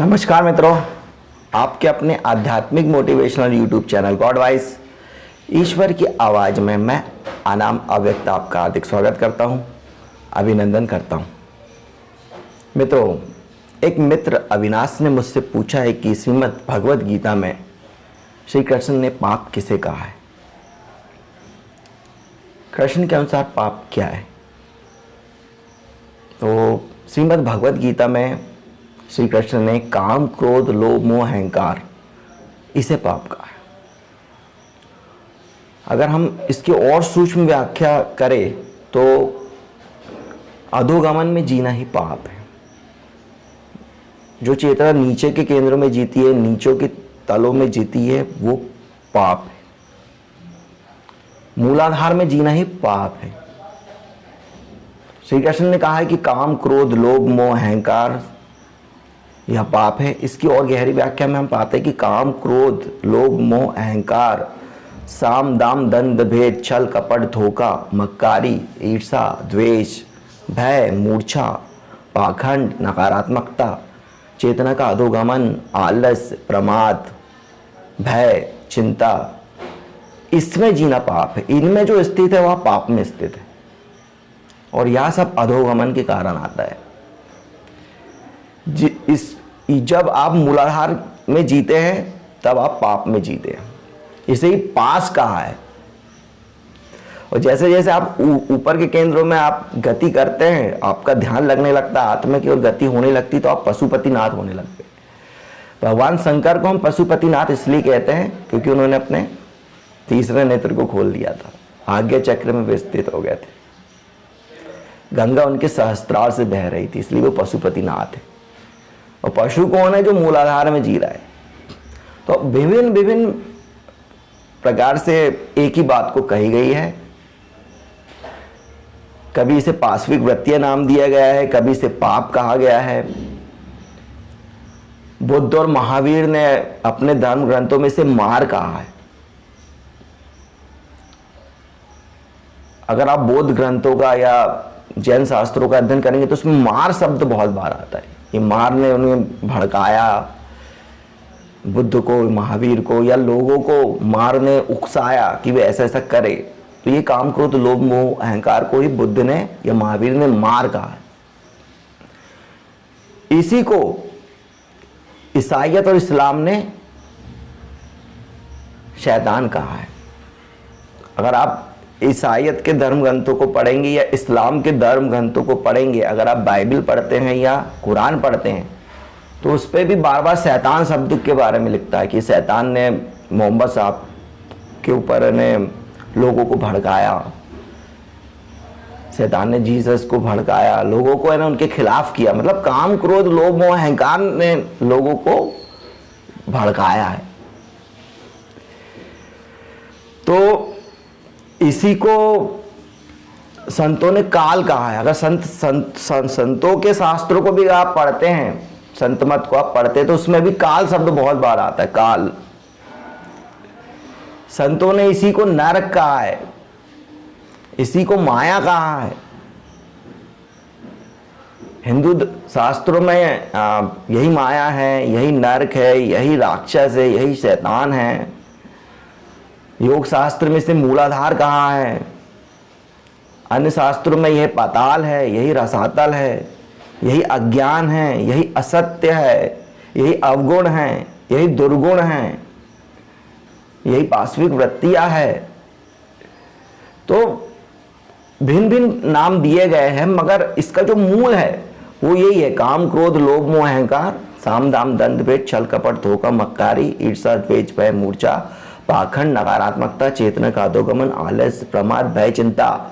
नमस्कार मित्रों, आपके अपने आध्यात्मिक motivational YouTube channel God voice ईश्वर की आवाज़ में मैं अनाम अव्यक्त आपका हार्दिक स्वागत करता हूं, अभिनंदन करता हूं। मित्रों, एक मित्र अविनाश ने मुझसे पूछा है कि श्रीमद् भगवद गीता में श्री कृष्ण ने पाप किसे कहा है। कृष्ण के अनुसार पाप क्या है? तो श्रीमद् भगवद गीता में श्री कृष्ण ने काम, क्रोध, लोभ, मोह, अहंकार इसे पाप कहा है। अगर हम इसकी और सूक्ष्म व्याख्या करें तो अधोगमन में जीना ही पाप है। जो चेतना नीचे के केंद्रों में जीती है, नीचों के तलों में जीती है, वो पाप है। मूलाधार में जीना ही पाप है। श्री कृष्ण ने कहा है कि काम, क्रोध, लोभ, मोह, अहंकार यह पाप है। इसकी और गहरी व्याख्या में हम पाते हैं कि काम, क्रोध, लोभ, मोह, अहंकार, साम, दाम, दंड, भेद, छल, कपट, धोखा, मक्कारी, ईर्षा, द्वेष, भय, मूर्छा, पाखंड, नकारात्मकता, चेतना का अधोगमन, आलस, प्रमाद, भय, चिंता, इसमें जीना पाप है। इनमें जो स्थित है वह पाप में स्थित है और यह सब अधोगमन के कारण आता है। जब आप मूलाधार में जीते हैं तब आप पाप में जीते हैं। इसे ही पास कहा है। और जैसे जैसे आप ऊपर के केंद्रों में आप गति करते हैं, आपका ध्यान लगने लगता है, आत्मा की ओर गति होने लगती, तो आप पशुपतिनाथ होने लगते हैं। भगवान शंकर को हम पशुपतिनाथ इसलिए कहते हैं क्योंकि उन्होंने अपने तीसरे नेत्र को खोल दिया था, आज्ञा चक्र में विस्तृत हो गए थे। गंगा उनके सहस्त्रार से बह रही थी, इसलिए वो पशुपतिनाथ है। और पशु कौन है? जो मूलाधार में जी रहा है। तो विभिन्न विभिन्न प्रकार से एक ही बात को कही गई है। कभी इसे पाश्विक वृत्तियां नाम दिया गया है, कभी इसे पाप कहा गया है। बुद्ध और महावीर ने अपने धर्म ग्रंथों में इसे मार कहा है। अगर आप बौद्ध ग्रंथों का या जैन शास्त्रों का अध्ययन करेंगे तो उसमें मार शब्द बहुत बार आता है। ये मार ने उन्हें भड़काया, बुद्ध को, महावीर को या लोगों को मार ने उकसाया कि वे ऐसा ऐसा करे। तो ये काम, क्रोध, लोभ, मोह, अहंकार को ही बुद्ध ने या महावीर ने मार कहा है। इसी को ईसाईयत और इस्लाम ने शैतान कहा है। अगर आप ईसाईयत के धर्म ग्रंथों को पढ़ेंगे या इस्लाम के धर्म ग्रंथों को पढ़ेंगे, अगर आप बाइबल पढ़ते हैं या कुरान पढ़ते हैं, तो उस पर भी बार बार शैतान शब्द के बारे में लिखता है कि शैतान ने मोहम्मद साहब के ऊपर ने लोगों को भड़काया, शैतान ने जीसस को भड़काया, लोगों को उनके खिलाफ किया। मतलब काम, क्रोध, लोभ, मोह, अहंकार ने लोगों को भड़काया है। तो इसी को संतों ने काल कहा है। अगर संतों के शास्त्रों को भी आप पढ़ते हैं, संत मत को आप पढ़ते हैं, तो उसमें भी काल शब्द बहुत बार आता है। काल, संतों ने इसी को नरक कहा है, इसी को माया कहा है। हिंदू शास्त्रों में यही माया है, यही नरक है, यही राक्षस है, यही शैतान है। योग शास्त्र में इसे मूलाधार कहा है। अन्य शास्त्रों में यह पाताल है, यही रसातल है, यही अज्ञान है, यही असत्य है, यही अवगुण है, यही दुर्गुण है, यही पाश्विक वृत्तियां है। तो भिन्न भिन्न नाम दिए गए हैं, मगर इसका जो मूल है वो यही है। काम, क्रोध, लोभ, मोह, अहंकार, साम, दाम, दंड, भेद, छल, कपट, धोखा, मक्कारी, ईर्षा, द्वेष, भय, मूर्छा, पाखंड, नकारात्मकता, चेतना का अधोगमन, आलस, प्रमाद, भय, चिंता,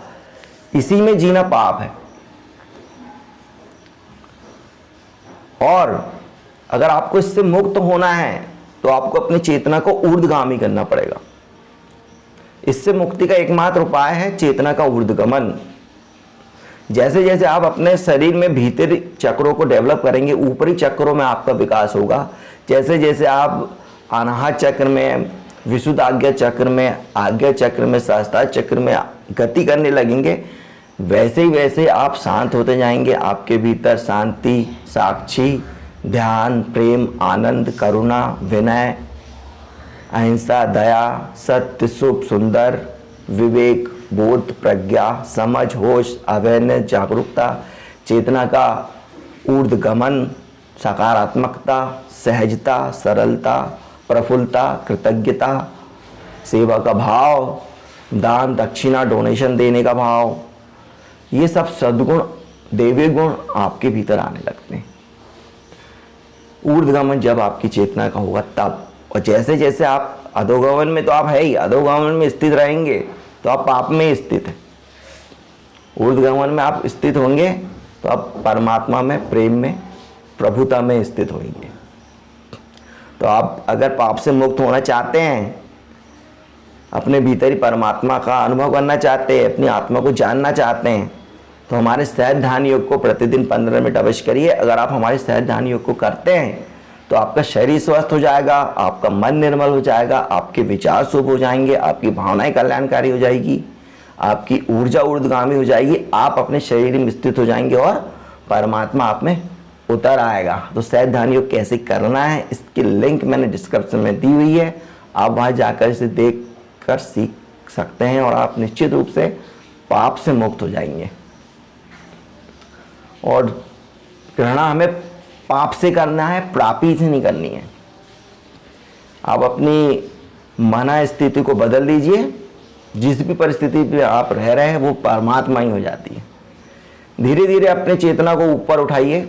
इसी में जीना पाप है। और अगर आपको इससे मुक्त होना है तो आपको अपनी चेतना को ऊर्ध्वगामी करना पड़ेगा। इससे मुक्ति का एकमात्र उपाय है चेतना का ऊर्ध्वगमन। जैसे जैसे आप अपने शरीर में भीतरी चक्रों को डेवलप करेंगे, ऊपरी चक्रों में आपका विकास होगा। जैसे जैसे आप अनाहत चक्र में, विशुद्ध आज्ञा चक्र में, आज्ञा चक्र में, सहस्त्रार चक्र में गति करने लगेंगे, वैसे ही वैसे आप शांत होते जाएंगे। आपके भीतर शांति, साक्षी, ध्यान, प्रेम, आनंद, करुणा, विनय, अहिंसा, दया, सत्य, शुभ, सुंदर, विवेक, बोध, प्रज्ञा, समझ, होश, अवेयरनेस, जागरूकता, चेतना का ऊर्ध्वगमन, सकारात्मकता, सहजता, सरलता, प्रफुल्लता, कृतज्ञता, सेवा का भाव, दान, दक्षिणा, डोनेशन देने का भाव, ये सब सद्गुण, देवी गुण आपके भीतर आने लगते हैं। ऊर्ध्वगमन जब आपकी चेतना का होगा तब, और जैसे जैसे आप अधोगमन में, तो आप है ही, अधोगमन में स्थित रहेंगे तो आप पाप में स्थित है। ऊर्ध्वगमन में आप स्थित होंगे तो आप परमात्मा में, प्रेम में, प्रभुता में स्थित होंगे। तो आप अगर पाप से मुक्त होना चाहते हैं, अपने भीतर ही परमात्मा का अनुभव करना चाहते हैं, अपनी आत्मा को जानना चाहते हैं, तो हमारे सहज ध्यान योग को प्रतिदिन 15 मिनट अवश्य करिए। अगर आप हमारे सहज ध्यान योग को करते हैं तो आपका शरीर स्वस्थ हो जाएगा, आपका मन निर्मल हो जाएगा, आपके विचार शुभ हो जाएंगे, आपकी भावनाएं कल्याणकारी हो जाएगी, आपकी ऊर्जा ऊर्ध्वगामी हो जाएगी, आप अपने शरीर में स्थित हो जाएंगे और परमात्मा आप में उतर आएगा। तो सहज ध्यान योग कैसे करना है, इसकी लिंक मैंने डिस्क्रिप्शन में दी हुई है, आप वहाँ जाकर इसे देख कर सीख सकते हैं और आप निश्चित रूप से पाप से मुक्त हो जाएंगे। और ग्रहणा हमें पाप से करना है, प्राप्ति से नहीं करनी है। आप अपनी मना स्थिति को बदल दीजिए, जिस भी परिस्थिति पे आप रह रहे हैं वो परमात्मा ही हो जाती है। धीरे धीरे अपने चेतना को ऊपर उठाइए।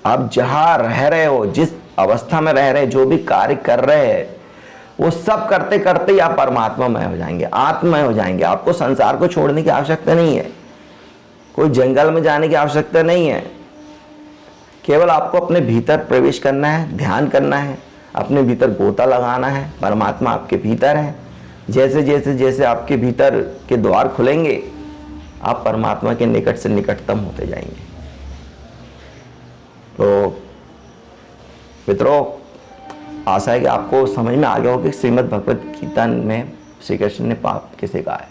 आप जहाँ रह रहे हो, जिस अवस्था में रह रहे हैं, जो भी कार्य कर रहे हैं, वो सब करते करते ही आप परमात्मामय हो जाएंगे, आत्ममय हो जाएंगे। आपको संसार को छोड़ने की आवश्यकता नहीं है, कोई जंगल में जाने की आवश्यकता नहीं है। केवल आपको अपने भीतर प्रवेश करना है, ध्यान करना है, अपने भीतर गोता लगाना है। परमात्मा आपके भीतर है। जैसे जैसे जैसे आपके भीतर के द्वार खुलेंगे, आप परमात्मा के निकट से निकटतम होते जाएंगे। तो मित्रों, आशा है कि आपको समझ में आ गया हो कि श्रीमद् भगवत गीता में श्री कृष्ण ने पाप किसे कहा है।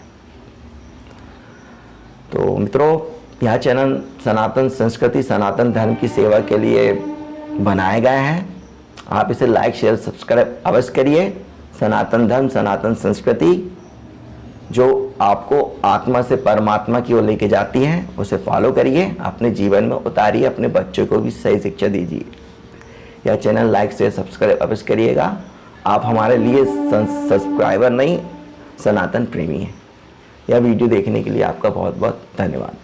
तो मित्रों, यह चैनल सनातन संस्कृति, सनातन धर्म की सेवा के लिए बनाए गए हैं। आप इसे लाइक, शेयर, सब्सक्राइब अवश्य करिए। सनातन धर्म, सनातन संस्कृति जो आपको आत्मा से परमात्मा की ओर लेके जाती है, उसे फॉलो करिए, अपने जीवन में उतारिए, अपने बच्चों को भी सही शिक्षा दीजिए। यह चैनल लाइक, शेयर, सब्सक्राइब अवश्य करिएगा। आप हमारे लिए सब्सक्राइबर नहीं, सनातन प्रेमी हैं। यह वीडियो देखने के लिए आपका बहुत बहुत धन्यवाद।